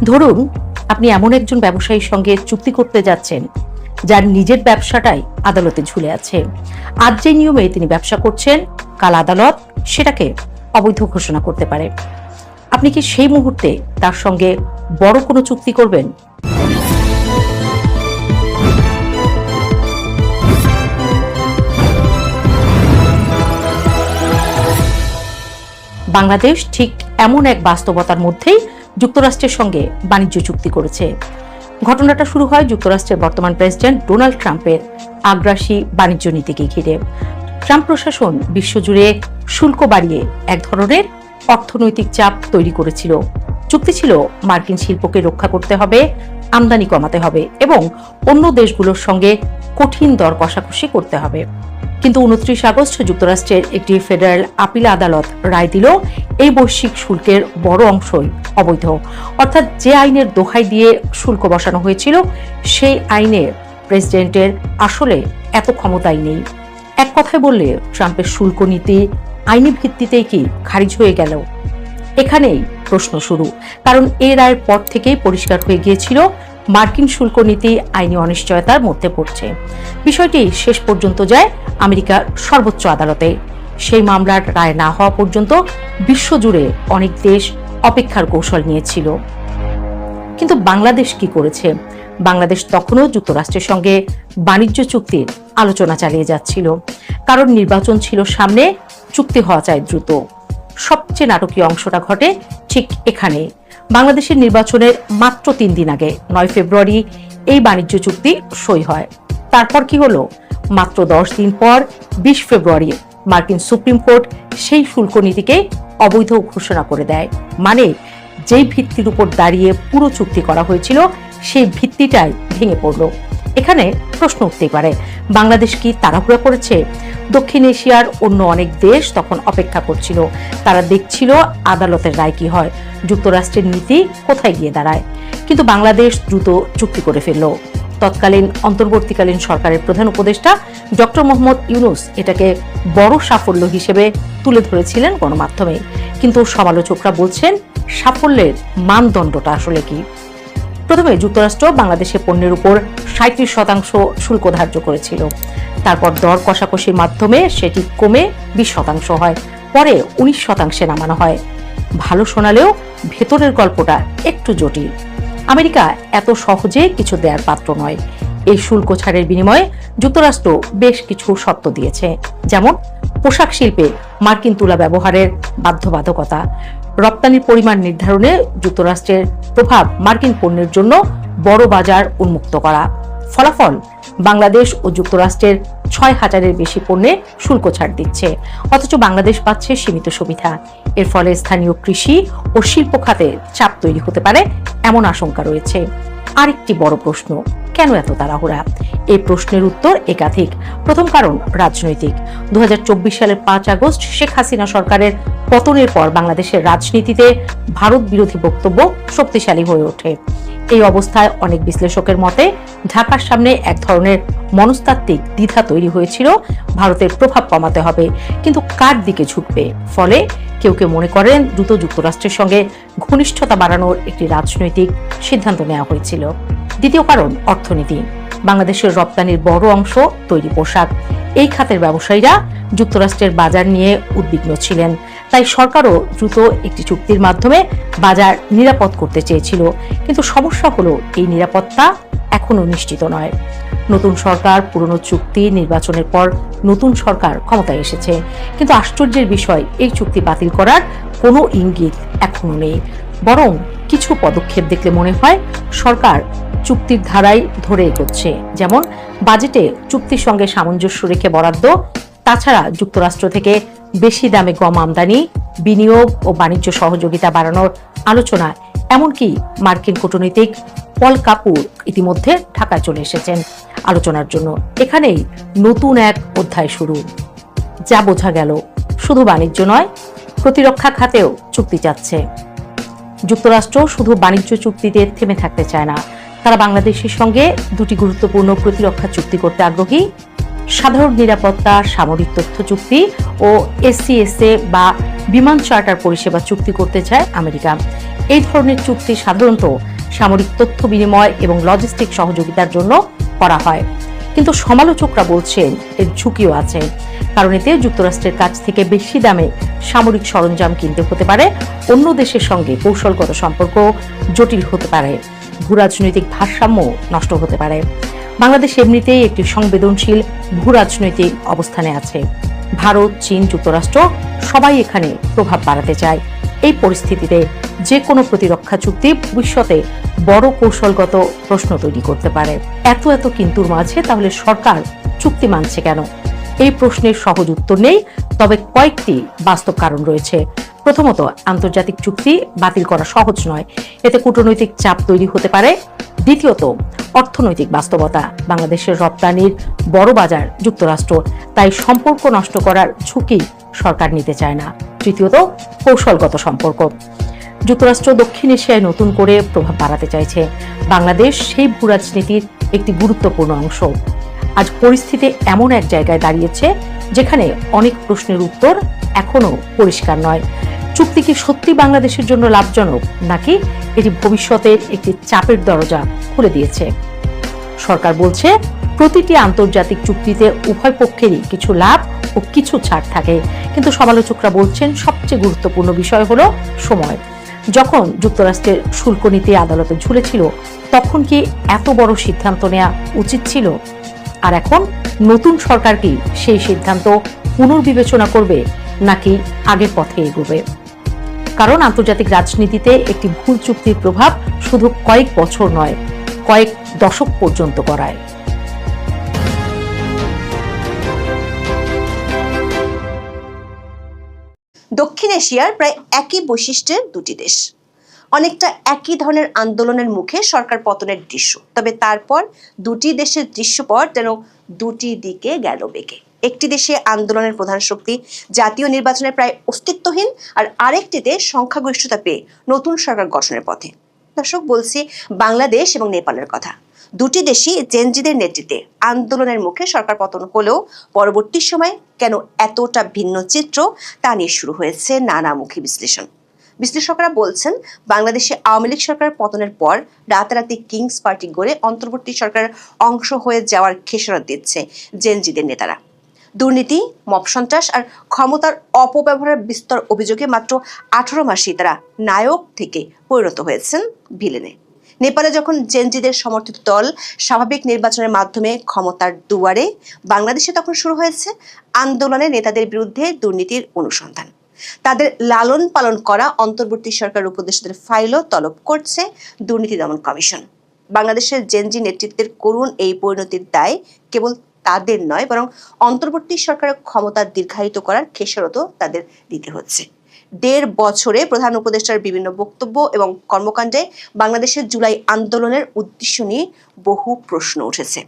ধরুন আপনি এমন একজন ব্যবসায়ীর সঙ্গে চুক্তি করতে যাচ্ছেন যার নিজের ব্যবসাটাই আদালতে ঝুলে আছে। আজ যে নিয়মে তিনি ব্যবসা করছেন, কাল আদালত সেটাকে অবৈধ ঘোষণা করতে পারে। আপনি কি সেই মুহূর্তে তার সঙ্গে বড় কোনো চুক্তি করবেন? বাংলাদেশ ঠিক এমন এক বাস্তবতার মধ্যেই যুক্তরাষ্ট্রের সঙ্গে বাণিজ্য চুক্তি করেছে। ঘটনাটা শুরু হয় যুক্তরাষ্ট্রের বর্তমান প্রেসিডেন্ট ডোনাল্ড ট্রাম্পের আগ্রাসী বাণিজ্য নীতিকে ঘিরে। ট্রাম্প প্রশাসন বিশ্বজুড়ে শুল্ক বাড়িয়ে এক ধরনের অর্থনৈতিক চাপ তৈরি করেছিল। চুক্তি ছিল মার্কিন শিল্পকে রক্ষা করতে হবে, আমদানি কমাতে হবে এবং অন্য দেশগুলোর সঙ্গে কঠিন দর কষাকষি করতে হবে। কিন্তু 29 আগস্ট যুক্তরাষ্ট্রের একটি ফেডারেল আপিল আদালত রায় দিল এই বৈশ্বিক শুল্কের বড় অংশই অবৈধ। অর্থাৎ যে আইনের দোহাই দিয়ে শুল্ক বসানো হয়েছিল সেই আইনে প্রেসিডেন্টের আসলে এত ক্ষমতাই নেই। এক কথায় বললে ট্রাম্পের শুল্ক নীতি আইনি ভিত্তিতেই কি খারিজ হয়ে গেল? এখানেই প্রশ্ন শুরু, কারণ এই রায়ের পর থেকেই পরিষ্কার হয়ে গিয়েছিল মার্কিন শুল্ক নীতি আইনি অনিশ্চয়তার মধ্যে পড়ছে। বিষয়টি শেষ পর্যন্ত যায় আমেরিকার সর্বোচ্চ আদালতে। সেই মামলার রায় না হওয়া পর্যন্ত বিশ্বজুড়ে অনেক দেশ অপেক্ষার কৌশল নিয়েছিল। কিন্তু বাংলাদেশ কি করেছে? বাংলাদেশ তখনও যুক্তরাষ্ট্রের সঙ্গে বাণিজ্য চুক্তির আলোচনা চালিয়ে যাচ্ছিল, কারণ নির্বাচন ছিল সামনে, চুক্তি হওয়া চাই দ্রুত। সবচেয়ে নাটকীয় অংশটা ঘটে ঠিক এখানে। বাংলাদেশের নির্বাচনের মাত্র 3 দিন আগে 9 ফেব্রুয়ারি এই বাণিজ্য চুক্তি সই হয়। তারপর কি হলো? মাত্র 10 দিন পর 20 ফেব্রুয়ারি মার্কিন সুপ্রিম কোর্ট সেই শুল্ক নীতিকে অবৈধ ঘোষণা করে দেয়। মানে যেই ভিত্তির উপর দাঁড়িয়ে পুরো চুক্তি করা হয়েছিল সেই ভিত্তিটাই ভেঙে পড়ল। এখানে প্রশ্ন উঠতেই পারে, বাংলাদেশ কি তাড়াহুড়া করেছে? দক্ষিণ এশিয়ার অন্য অনেক দেশ তখন অপেক্ষা করছিল। তারা দেখছিল আদালতের রায় কি হয়, যুক্তরাষ্ট্রের নীতি কোথায় গিয়ে দাঁড়ায়। কিন্তু বাংলাদেশ দ্রুত চুক্তি করে ফেলল। তৎকালীন অন্তর্বর্তীকালীন সরকারের প্রধান উপদেষ্টা ডক্টর মোহাম্মদ ইউনূস এটাকে বড় সাফল্য হিসেবে তুলে ধরেছিলেন গণমাধ্যমে। কিন্তু সমালোচকরা বলছেন সাফল্যের মানদণ্ডটা আসলে কি? প্রথমে যুক্তরাষ্ট্র বাংলাদেশের পণ্যের উপর 37% শুল্ক ধার্য করেছিল। তারপর দর কষাকষির মাধ্যমে সেটি কমে 20% হয়, পরে 19% নামানো হয়। ভালো শোনালেও ভেতরের গল্পটা একটু জটিল। আমেরিকা এত সহজে কিছু দেওয়ার পাত্র নয়। এই শুল্ক ছাড়ের বিনিময়ে যুক্তরাষ্ট্র বেশ কিছু শর্ত দিয়েছে, যেমন পোশাক শিল্পে মার্কিন তুলা ব্যবহারের বাধ্যবাধকতা, রপ্তানির পরিমাণ নির্ধারণে যুক্তরাষ্ট্রের প্রভাব মার্কিন পণ্যের জন্য বড় বাজার উন্মুক্ত করা। ফলাফল, বাংলাদেশ ও যুক্তরাষ্ট্রের 6000-এর বেশি পণ্যে শুল্ক ছাড় দিচ্ছে, অথচ বাংলাদেশ পাচ্ছে সীমিত সুবিধা। এর ফলে স্থানীয় কৃষি ও শিল্প খাতে চাপ তৈরি হতে পারে এমন আশঙ্কা রয়েছে। আরেকটি বড় প্রশ্ন, কেন এত তাড়াহুড়া? এই প্রশ্নের উত্তর একাধিক। প্রথম কারণ রাজনৈতিক। 2024 সালের 5 আগস্ট শেখ হাসিনা সরকারের পতনের পর বাংলাদেশের রাজনীতিতে ভারত বিরোধী বক্তব্য শক্তিশালী হয়ে ওঠে। এই অবস্থায় অনেক বিশ্লেষকের মতে ঢাকার সামনে এক ধরনের মনস্তাত্ত্বিক দ্বিধা তৈরি হয়েছিল। ভারতের প্রভাব কমাতে হবে, কিন্তু কার দিকে ঝুঁকবে? ফলে কেউ কেউ মনে করেন দ্রুত যুক্তরাষ্ট্রের সঙ্গে ঘনিষ্ঠতা বাড়ানোর একটি রাজনৈতিক সিদ্ধান্ত নেওয়া হয়েছিল। দ্বিতীয় কারণ অর্থনীতি। বাংলাদেশের রপ্তানির বড় অংশ তৈরি পোশাক। এই খাতের ব্যবসায়ীরা যুক্তরাষ্ট্রের বাজার নিয়ে উদ্বিগ্ন ছিলেন, তাই সরকারও দ্রুত একটি চুক্তির মাধ্যমে বাজার নিরাপদ করতে চেয়েছিল। কিন্তু সমস্যা হলো এই নিরাপত্তা এখনো নিশ্চিত নয়। নতুন সরকার, পুরনো চুক্তি, নির্বাচনের পর নতুন সরকার ক্ষমতায় এসেছে, কিন্তু আশ্চর্যের বিষয় এই চুক্তি বাতিল করার কোনো ইঙ্গিত এখনো নেই। বরং কিছু পদক্ষেপ দেখলে মনে হয় সরকার চুক্তির ধারায় ধরে এগোচ্ছে, যেমন বাজেটে চুক্তির সঙ্গে সামঞ্জস্য রেখে বরাদ্দ, তাছাড়া যুক্তরাষ্ট্র থেকে বেশি দামে গম আমদানি, বিনিয়োগ ও বাণিজ্য সহযোগিতা বাড়ানোর আলোচনা। এমনকি মার্কিন কূটনীতিক পল কাপুর ইতিমধ্যে ঢাকায় চলে এসেছেন আলোচনার জন্য। এখানেই নতুন এক অধ্যায় শুরু। যা বোঝা গেল, শুধু বাণিজ্য নয়, প্রতিরক্ষা খাতেও চুক্তি চাচ্ছে। যুক্তরাষ্ট্র শুধু বাণিজ্য চুক্তিতে থেমে থাকতে চায় না, তারা বাংলাদেশের সঙ্গে দুটি গুরুত্বপূর্ণ প্রতিরক্ষা চুক্তি করতে আগ্রহী। সাধারণ নিরাপত্তা, সামরিক তথ্য চুক্তি ও SCSA বা বিমান চার্টার পরিষেবা চুক্তি করতে চায় আমেরিকা। এই ধরনের চুক্তি সাধারণত সামরিক তথ্য বিনিময় এবং লজিস্টিক সহযোগিতার জন্য করা হয়, কিন্তু সমালোচকরা বলছেন এর ঝুঁকিও আছে, কারণ এতে যুক্তরাষ্ট্রের কাছ থেকে বেশি দামে সামরিক সরঞ্জাম কিনতে হতে পারে, অন্য দেশের সঙ্গে কৌশলগত সম্পর্ক জটিল হতে পারে, ভূরাজনৈতিক ভারসাম্য নষ্ট হতে পারে। বাংলাদেশ এমনিতেই একটি সংবেদনশীল ভূরাজনৈতিক অবস্থানে আছে। ভারত, চীন, যুক্তরাষ্ট্র সবাই এখানে প্রভাব বাড়াতে চায়। এই পরিস্থিতিতে যে কোনো প্রতিরক্ষা চুক্তি ভবিষ্যতে বড় কৌশলগত প্রশ্ন তৈরি করতে পারে। এত কিন্তুর মাঝে তাহলে সরকার চুক্তি মানছে কেন? এই প্রশ্নের সহজ উত্তর নেই, তবে কয়েকটি বাস্তব কারণ রয়েছে। প্রথমত, আন্তর্জাতিক চুক্তি বাতিল করা সহজ নয়, এতে কূটনৈতিক চাপ তৈরি হতে পারে। দ্বিতীয়ত, অর্থনৈতিক বাস্তবতা। বাংলাদেশের রপ্তানির বড় বাজার যুক্তরাষ্ট্র, তাই সম্পর্ক নষ্ট করার ঝুঁকি সরকার নিতে চায় না। তৃতীয়ত, কৌশলগত সম্পর্ক। যুক্তরাষ্ট্র দক্ষিণ এশিয়ায় নতুন করে প্রভাব বাড়াতে চাইছে। বাংলাদেশ সেই ভূরাজনীতির একটি গুরুত্বপূর্ণ অংশ। আজ পরিস্থিতি এমন এক জায়গায় দাঁড়িয়েছে যেখানে অনেক প্রশ্নের উত্তর এখনো পরিষ্কার নয়। চুক্তি কি সত্যি বাংলাদেশের জন্য লাভজনক, নাকি এটি ভবিষ্যতের একটি চাপের দরজা খুলে দিয়েছে? সরকার বলছে প্রতিটি আন্তর্জাতিক চুক্তিতে উভয় পক্ষেরই কিছু লাভ ও কিছু ছাড় থাকে, কিন্তু সমালোচকরা বলছেন সবচেয়ে গুরুত্বপূর্ণ বিষয় হলো সময়। যখন যুক্তরাষ্ট্রের শুল্ক নীতি আদালতে ঝুলেছিল, তখন কি এত বড় সিদ্ধান্ত নেওয়া উচিত ছিল? আর এখন নতুন সরকার কি সেই সিদ্ধান্ত পুনর্বিবেচনা করবে, নাকি আগের পথে এগোবে? কারণ আন্তর্জাতিক রাজনীতিতে একটি ভুল চুক্তির প্রভাব শুধু কয়েক বছর নয়, কয়েক দশক পর্যন্ত গড়ায়। দক্ষিণ এশিয়ার প্রায় একই বৈশিষ্ট্যের দুটি দেশ, অনেকটা একই ধরনের আন্দোলনের মুখে সরকার পতনের দৃশ্য। তবে তারপর দুটি দেশের দৃশ্যপট যেন দুটি দিকে গেল বেঁকে। একটি দেশে আন্দোলনের প্রধান শক্তি জাতীয় নির্বাচনে প্রায় অস্তিত্বহীন, আর আরেকটিতে সংখ্যাগরিষ্ঠতা পেয়ে নতুন সরকার গঠনের পথে। দর্শক, বলছি বাংলাদেশ এবং নেপালের কথা। দুটি দেশই জেনজিদের নেতৃত্বে আন্দোলনের মুখে সরকার পতন হলেও পরবর্তী সময়ে কেন এতটা ভিন্ন চিত্র, তা নিয়ে শুরু হয়েছে নানামুখী বিশ্লেষণ। বিশ্লেষকরা বলছেন, বাংলাদেশে আওয়ামী লীগ সরকার পতনের পর রাতারাতি কিংস পার্টি গড়ে অন্তর্বর্তী সরকারের অংশ হয়ে যাওয়ার খেসারত দিচ্ছে জেনজিদের নেতারা। দুর্নীতি, মব সন্ত্রাস আর ক্ষমতার অপব্যবহারের বিস্তর অভিযোগে মাত্র 18 মাসেই তারা নায়ক থেকে পরিণত হয়েছেন ভিলেনে। নেপালে যখন জেনজিদের সমর্থিত দল স্বাভাবিক নির্বাচনের মাধ্যমে ক্ষমতার দুয়ারে, বাংলাদেশে তখন শুরু হয়েছে আন্দোলনের নেতাদের বিরুদ্ধে দুর্নীতির অনুসন্ধান। তাদের লালন পালন করা অন্তর্বর্তী সরকার উপদেষ্টাদের ফাইলও তলব করছে দুর্নীতি দমন কমিশন। বাংলাদেশের জেনজি নেতৃত্বের করুণ এই পরিণতির দায় কেবল তাদের নয়, বরং অন্তর্বর্তী সরকারের ক্ষমতা দীর্ঘায়িত করার খেসারতও তাদের দিতে হচ্ছে। 1.5 বছরে প্রধান উপদেষ্টার বিভিন্ন বক্তব্য এবং কর্মকাণ্ডে বাংলাদেশের জুলাই আন্দোলনের উদ্দেশ্য নিয়ে বহু প্রশ্ন উঠেছে।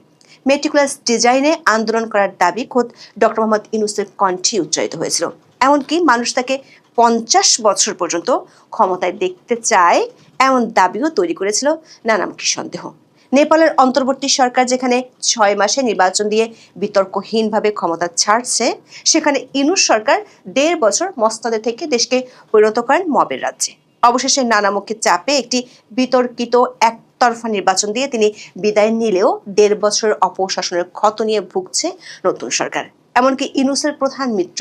মেটিকুলাস ডিজাইনে আন্দোলন করার দাবি খোদ ডক্টর মোহাম্মদ ইউনূসের কণ্ঠে উচ্চারিত হয়েছিল। এমনকি মানুষ তাকে 50 বছর পর্যন্ত ক্ষমতায় দেখতে চায়, এমন দাবিও তৈরি করেছিল নানামুখী সন্দেহ। নেপালের অন্তর্বর্তী সরকার যেখানে 6 মাসে নির্বাচন দিয়ে বিতর্কহীনভাবে ক্ষমতা ছাড়ছে, সেখানে ইউনূস সরকার 1.5 বছর মসনদে থেকে দেশকে পরিণত করেন মবের রাজ্যে। অবশেষে নানামুখী চাপে একটি বিতর্কিত একতরফা নির্বাচন দিয়ে তিনি বিদায় নিলেও 1.5 বছরের অপশাসনের ক্ষত নিয়ে ভুগছে নতুন সরকার। এমনকি ইউনূসের প্রধান মিত্র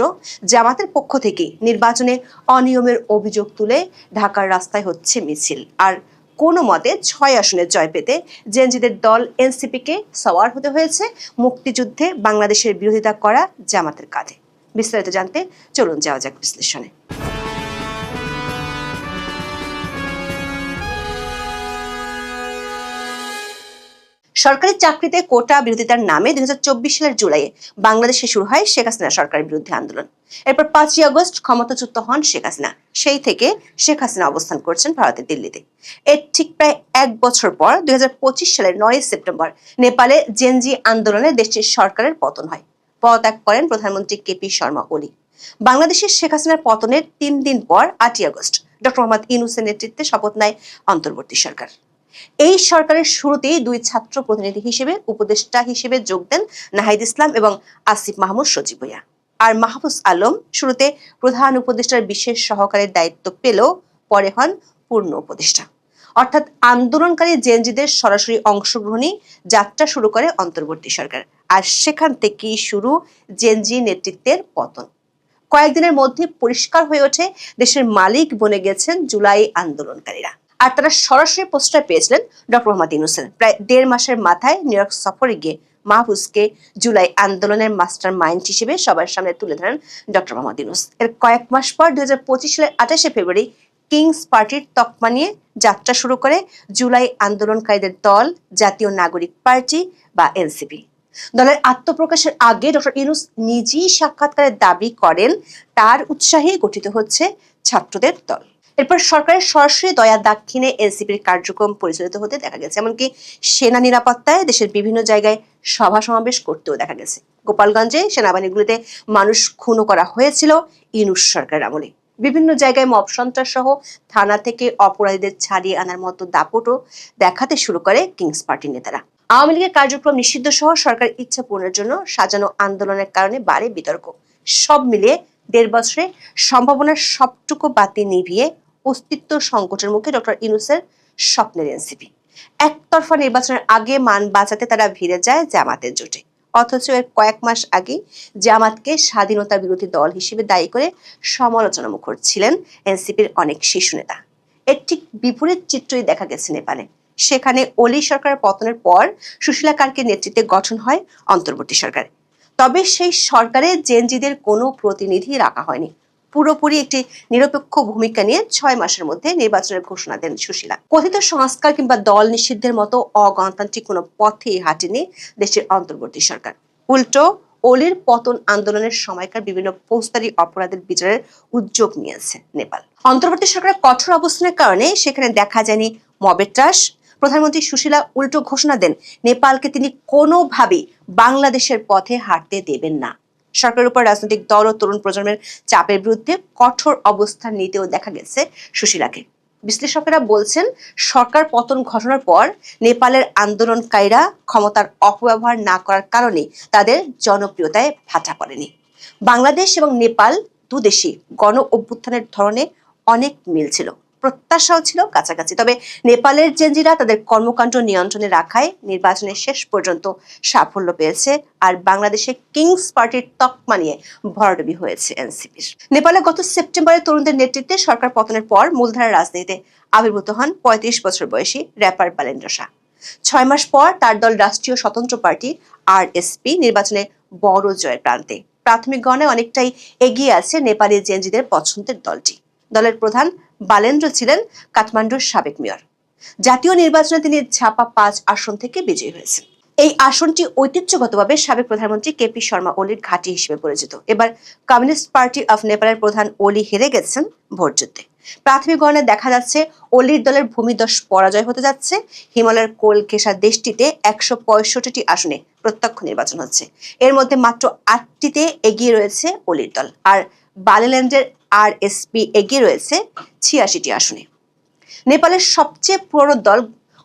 জামাতের পক্ষ থেকে নির্বাচনে অনিয়মের অভিযোগ তুলে ঢাকার রাস্তায় হচ্ছে মিছিল। আর কোনো মতে 6 আসনে জয় পেতে জেনজিদের দল এনসিপিকে সওয়ার হতে হয়েছে মুক্তিযুদ্ধে বাংলাদেশের বিরোধিতা করা জামাতের কাঁধে। বিস্তারিত জানতে চলুন যাওয়া যাক বিশ্লেষণে। সরকারি চাকরিতে কোটা বিরোধিতার নামে 2024 সালের জুলাইয়ে বাংলাদেশে শুরু হয় শেখ হাসিনা সরকারের বিরুদ্ধে আন্দোলন। এরপর 5ই আগস্ট ক্ষমতাচ্যুত হন শেখ হাসিনা। সেই থেকে শেখ হাসিনা অবস্থান করছেন ভারতের দিল্লিতে। এর ঠিক প্রায় 1 বছর পর 2025 সালের 9 সেপ্টেম্বর নেপালে জেনজি আন্দোলনে দেশটির সরকারের পতন হয়। পদত্যাগ করেন প্রধানমন্ত্রী কেপি শর্মা ওলি। বাংলাদেশের শেখ হাসিনার পতনের 3 দিন পর 8ই আগস্ট ডক্টর মোহাম্মদ ইউনূসের নেতৃত্বে শপথ নেয় অন্তর্বর্তী সরকার। এই সরকারের শুরুতেই 2 ছাত্র প্রতিনিধি হিসেবে উপদেষ্টা হিসেবে যোগ দেন নাহিদ ইসলাম এবং আসিফ মাহমুদ সজীব ভুঁইয়া। আর মাহফুজ আলম শুরুতে প্রধান উপদেষ্টার বিশেষ সহকারীর দায়িত্ব পেলেও পরে হন পূর্ণ উপদেষ্টা। অর্থাৎ আন্দোলনকারী জেনজিদের সরাসরি অংশগ্রহণই যাত্রা শুরু করে অন্তর্বর্তী সরকার। আর সেখান থেকেই শুরু জেনজি নেতৃত্বের পতন। কয়েকদিনের মধ্যে পরিষ্কার হয়ে ওঠে দেশের মালিক বনে গেছেন জুলাই আন্দোলনকারীরা। আর তারা সরাসরি প্রশ্রয় পেয়েছিলেন ডক্টর মোহাম্মদ ইউনূসের। প্রায় 1.5 মাসের মাথায় নিউ ইয়র্ক সফরে গিয়ে মাহফুজকে জুলাই আন্দোলনের মাস্টার মাইন্ড হিসেবে সবার সামনে তুলে ধরেন ডক্টর মোহাম্মদ ইউনূস। এর কয়েক মাস পর 2025 সালের 28শে ফেব্রুয়ারি কিংস পার্টির তকমা নিয়ে যাত্রা শুরু করে জুলাই আন্দোলনকারীদের দল জাতীয় নাগরিক পার্টি বা এনসিপি। দলের আত্মপ্রকাশের আগে ডক্টর ইউনূস নিজেই সাক্ষাৎকারের দাবি করেন তার উৎসাহে গঠিত হচ্ছে ছাত্রদের দল। এরপর সরকারের সরাসরি দয়া দাক্ষিণে এনসিপির কার্যক্রম পরিচালিত হতে দেখা গেছে। এমনকি সেনা নিরাপত্তায় দেশের বিভিন্ন জায়গায় সভা সমাবেশ করতেও দেখা গেছে। গোপালগঞ্জে সেনাবাহিনীগুলিতে মানুষ খুনও করা হয়েছিল ইউনূস সরকারের আমলে। বিভিন্ন জায়গায় মব সন্ত্রাস সহ থানা থেকে অপরাধীদের ছাড়িয়ে আনার মতো দাপটও দেখাতে শুরু করে কিংস পার্টির নেতারা। আওয়ামী লীগের কার্যক্রম নিষিদ্ধ সহ সরকার ইচ্ছা পূরণের জন্য সাজানো আন্দোলনের কারণে বাড়ে বিতর্ক। সব মিলিয়ে 1.5 বছরে সম্ভাবনার সবটুকু বাতি নিভিয়ে অস্তিত্ব সংকটের মুখে ডক্টর ইউনূসের স্বপ্নের এনসিপি। একতরফা নির্বাচনের আগে মান বাঁচাতে তারা ভিড়ে যায় জামাতের জোটে। অথচ এর কয়েক মাস আগে জামাতকে স্বাধীনতা বিরোধী দল হিসেবে দায়ী করে সমালোচনা মুখর ছিলেন এনসিপির অনেক শীর্ষ নেতা। এর ঠিক বিপরীত চিত্রই দেখা গেছে নেপালে। সেখানে ওলি সরকারের পতনের পর সুশীলা কার্কের নেতৃত্বে গঠন হয় অন্তর্বর্তী সরকার। তবে সেই সরকারে জেনজিদের কোনো প্রতিনিধি রাখা হয়নি। পুরোপুরি একটি নিরপেক্ষ ভূমিকা নিয়ে 6 মাসের মধ্যে নির্বাচনের ঘোষণা দেন সুশীলা। কথিত সংস্কার কিংবা দল নিষিদ্ধের মতো অগণতান্ত্রিক কোনো পথেই হাঁটেনি দেশের অন্তর্বর্তী সরকার। উল্টো ওলির পতন আন্দোলনের সময়কার বিভিন্ন ফৌজদারি অপরাধের বিচারের উদ্যোগ নিয়েছে নেপাল। অন্তর্বর্তী সরকারের কঠোর অবস্থানের কারণে সেখানে দেখা যায়নি মবের ত্রাস। প্রধানমন্ত্রী সুশীলা উল্টো ঘোষণা দেন নেপালকে তিনি কোনোভাবেই বাংলাদেশের পথে হাঁটতে দেবেন না। সরকারের উপর রাজনৈতিক দল ও তরুণ প্রজন্মের চাপের বিরুদ্ধে কঠোর অবস্থান নিতেও দেখা গেছে সুশীলাকে। বিশ্লেষকেরা বলছেন সরকার পতন ঘটনার পর নেপালের আন্দোলনকারীরা ক্ষমতার অপব্যবহার না করার কারণে তাদের জনপ্রিয়তায় ভাটা পড়েনি। বাংলাদেশ এবং নেপাল দুদেশই গণ অভ্যুত্থানের ধরনে অনেক মিল ছিল, প্রত্যাশাও ছিল কাছাকাছি। তবে নেপালের জেনজিরা তাদের কর্মকাণ্ড নিয়ন্ত্রণে রাখায় নির্বাচনের শেষ পর্যন্ত সাফল্য পেয়েছে। আর বাংলাদেশে কিংস পার্টির তকমা নিয়ে ভরাডুবি হয়েছে এনসিপির। নেপালে গত সেপ্টেম্বরে তরুণদের নেতৃত্বে সরকার পতনের পর মূলধারার রাজনীতিতে আবির্ভূত হন 35 বছর বয়সী র্যাপার বালেন্দ্র শাহ। 6 মাস পর তার দল রাষ্ট্রীয় স্বতন্ত্র পার্টি আরএসপি নির্বাচনে বড় জয়ের প্রান্তে। প্রাথমিক গণনায় অনেকটাই এগিয়ে আছে নেপালি জেনজিদের পছন্দের দলটি। দলের প্রধান বালেন্দ্র ছিলেন কাঠমান্ডুর সাবেক মেয়র। জাতীয় নির্বাচনে তিনি ঝাপা 5 আসন থেকে বিজয়ী হয়েছেন। এই আসনটি ঐতিহ্যগতভাবে সাবেক প্রধানমন্ত্রী কেপি শর্মা ওলির ঘাঁটি হিসেবে পরিচিত। এবার কমিউনিস্ট পার্টি অফ নেপালের প্রধান ওলি হেরে গেছেন ভোটযুদ্ধে। প্রাথমিক গণনায় দেখা যাচ্ছে ওলির দলের ভূমিদশ পরাজয় হতে যাচ্ছে। হিমালয়ের কোল ঘেঁষা দেশটিতে 165টি আসনে প্রত্যক্ষ নির্বাচন হচ্ছে। এর মধ্যে মাত্র 8টিতে এগিয়ে রয়েছে ওলির দল, আর বালেল্যান্ডের আরএসপি এগিয়ে রয়েছে 86টি আসনে। নেপালের সবচেয়ে পুরনো দল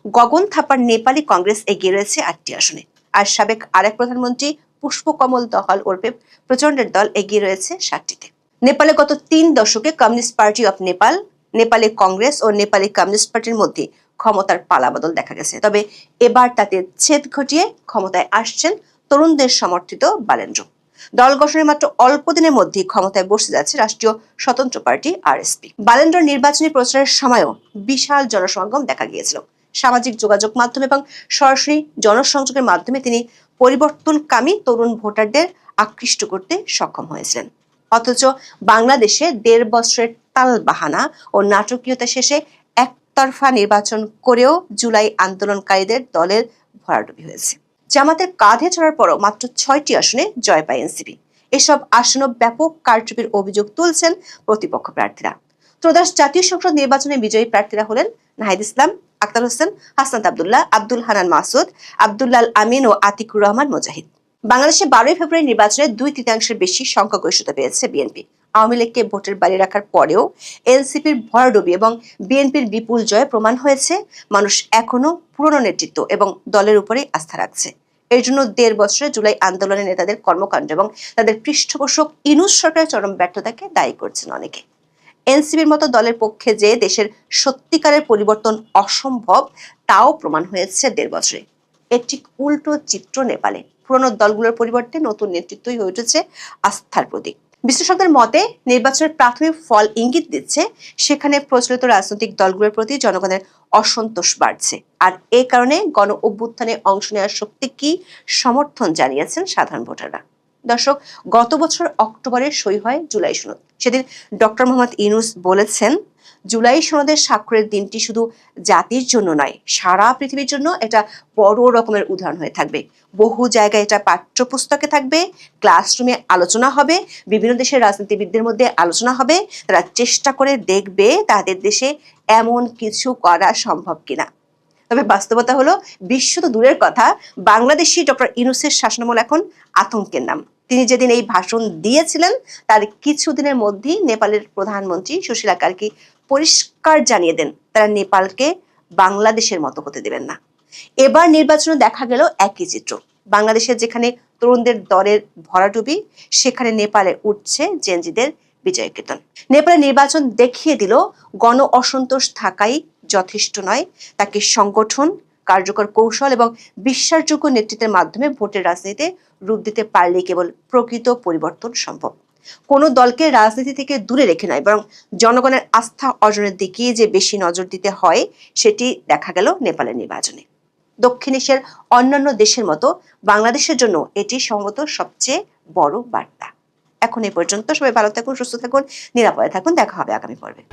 গগন থাপার নেপালি কংগ্রেস এগিয়ে রয়েছে 8টি আসনে। আর সাবেক আরেক প্রধানমন্ত্রী পুষ্পকমল দহাল ওরফে প্রচন্ডের দল এগিয়ে রয়েছে 7টিতে। নেপালে গত 3 দশকে Communist Party of Nepal, Nepali Congress ও নেপালি কমিউনিস্ট পার্টির মধ্যে ক্ষমতার পালাবদল দেখা গেছে। তবে এবার তাতে ছেদ ঘটিয়ে ক্ষমতায় আসছেন তরুণদের সমর্থিত বালেন্দ্র। দল গঠনের মাত্র অল্প দিনের মধ্যেই ক্ষমতায় বসে যাচ্ছে রাষ্ট্রীয় স্বতন্ত্র পার্টি আরএসপি। বালেন্দ্র নির্বাচনী প্রচারের সময়ও বিশাল জনসমাগম দেখা গিয়েছিল। সামাজিক যোগাযোগ মাধ্যম এবং সরাসরি জনসংযোগের মাধ্যমে তিনি পরিবর্তনকামী তরুণ ভোটারদের আকৃষ্ট করতে সক্ষম হয়েছিলেন। অথচ বাংলাদেশে 1.5 বছরের তালবাহানা ও নাটকীয়তা শেষে একতরফা নির্বাচন করেও জুলাই আন্দোলনকারীদের দলের ভরাডুবি হয়েছে। জামাতের কাঁধে চড়ার পরও মাত্র 6টি আসনে জয় পায় এনসিপি। এসব আসনে ব্যাপক কারচুপির অভিযোগ তুলছেন প্রতিপক্ষ প্রার্থীরা। ত্রয়োদশ জাতীয় সংসদ নির্বাচনে বিজয়ী প্রার্থীরা হলেন নাহিদ ইসলাম, আক্তার হোসেন, হাসনাত আব্দুল্লাহ, আব্দুল হানান মাসুদ, আব্দুল্লাল আমিন ও আতিকুর রহমান মুজাহিদ। বাংলাদেশে 12 ফেব্রুয়ারি নির্বাচনে 2/3 বেশি সংখ্যাগরিষ্ঠতা পেয়েছে বিএনপি। আওয়ামী লীগকে ভোটের বাইরে রাখার পরেও এনসিপির ভরাডুবি এবং বিএনপির বিপুল জয় প্রমাণ হয়েছে মানুষ এখনো পুরনো নেতৃত্ব এবং দলের উপরে আস্থা রাখছে। এর জন্য 1.5 বছরে জুলাই আন্দোলনের নেতাদের কর্মকাণ্ড এবং তাদের পৃষ্ঠপোষক ইউনূস সরকারের চরম ব্যর্থতাকে দায়ী করছেন অনেকে। এনসিপির মতো দলের পক্ষে যে দেশের সত্যিকারের পরিবর্তন অসম্ভব তাও প্রমাণ হয়েছে 1.5 বছরে। এর ঠিক উল্টো চিত্র নেপালে। পুরনো দলগুলোর পরিবর্তে নতুন নেতৃত্বই হয়ে উঠেছে আস্থার প্রতীক। বিশ্লেষকদের মতে নির্বাচনের প্রাথমিক ফল ইঙ্গিত দিচ্ছে সেখানে প্রচলিত রাজনৈতিক দলগুলোর প্রতি জনগণের অসন্তোষ বাড়ছে। আর এই কারণে গণ অভ্যুত্থানে অংশ নেওয়ার শক্তি কি সমর্থন জানিয়েছেন সাধারণ ভোটাররা। দর্শক, গত বছর অক্টোবরে সই হয় জুলাই সনদ। সেদিন ডক্টর মোহাম্মদ ইউনূস বলেছেন, জুলাই সনদের স্বাক্ষরের দিনটি শুধু জাতির জন্য নয়, সারা পৃথিবীর জন্য এটা বড় রকমের উদাহরণ হয়ে থাকবে। বহু জায়গায় এটা পাঠ্যপুস্তকে থাকবে, ক্লাসরুমে আলোচনা হবে, বিভিন্ন দেশের রাজনীতিবিদদের মধ্যে আলোচনা হবে। তারা চেষ্টা করে দেখবে তাদের দেশে এমন কিছু করা সম্ভব কিনা। তবে বাস্তবতা হলো, বিশ্ব তো দূরের কথা, বাংলাদেশি ডক্টর ইউনূসের শাসনামল এখন আতঙ্কের নাম। তিনি যেদিন এই ভাষণ দিয়েছিলেন তার কিছুদিনের মধ্যেই নেপালের প্রধানমন্ত্রী সুশীলা কার্কি পরিষ্কার জানিয়ে দেন তারা নেপালকে বাংলাদেশের মতো হতে দেবেন না। এবার নির্বাচনে দেখা গেল একই চিত্র। বাংলাদেশের যেখানে তরুণদের দরের ভরাডুবি, সেখানে নেপালে উঠছে জেনজিদের বিজয় কীর্তন। নেপালের নির্বাচন দেখিয়ে দিল গণ অসন্তোষ থাকাই যথেষ্ট নয়, তাকে সংগঠন, কার্যকর কৌশল এবং বিশ্বাসযোগ্য নেতৃত্বের মাধ্যমে ভোটের রাজনীতিতে রূপ দিতে পারলেই কেবল প্রকৃত পরিবর্তন সম্ভব। কোনো দলকে রাজনীতি থেকে দূরে রেখে নয়, বরং জনগণের আস্থা অর্জনের দিকে যে বেশি নজর দিতে হয় সেটি দেখা গেল নেপালের নির্বাচনে। দক্ষিণ এশিয়ার অন্যান্য দেশের মতো বাংলাদেশের জন্য এটি সম্ভবত সবচেয়ে বড় বার্তা। এখন এ পর্যন্ত। সবাই ভালো থাকুন, সুস্থ থাকুন, নিরাপদে থাকুন। দেখা হবে আগামী পর্বে।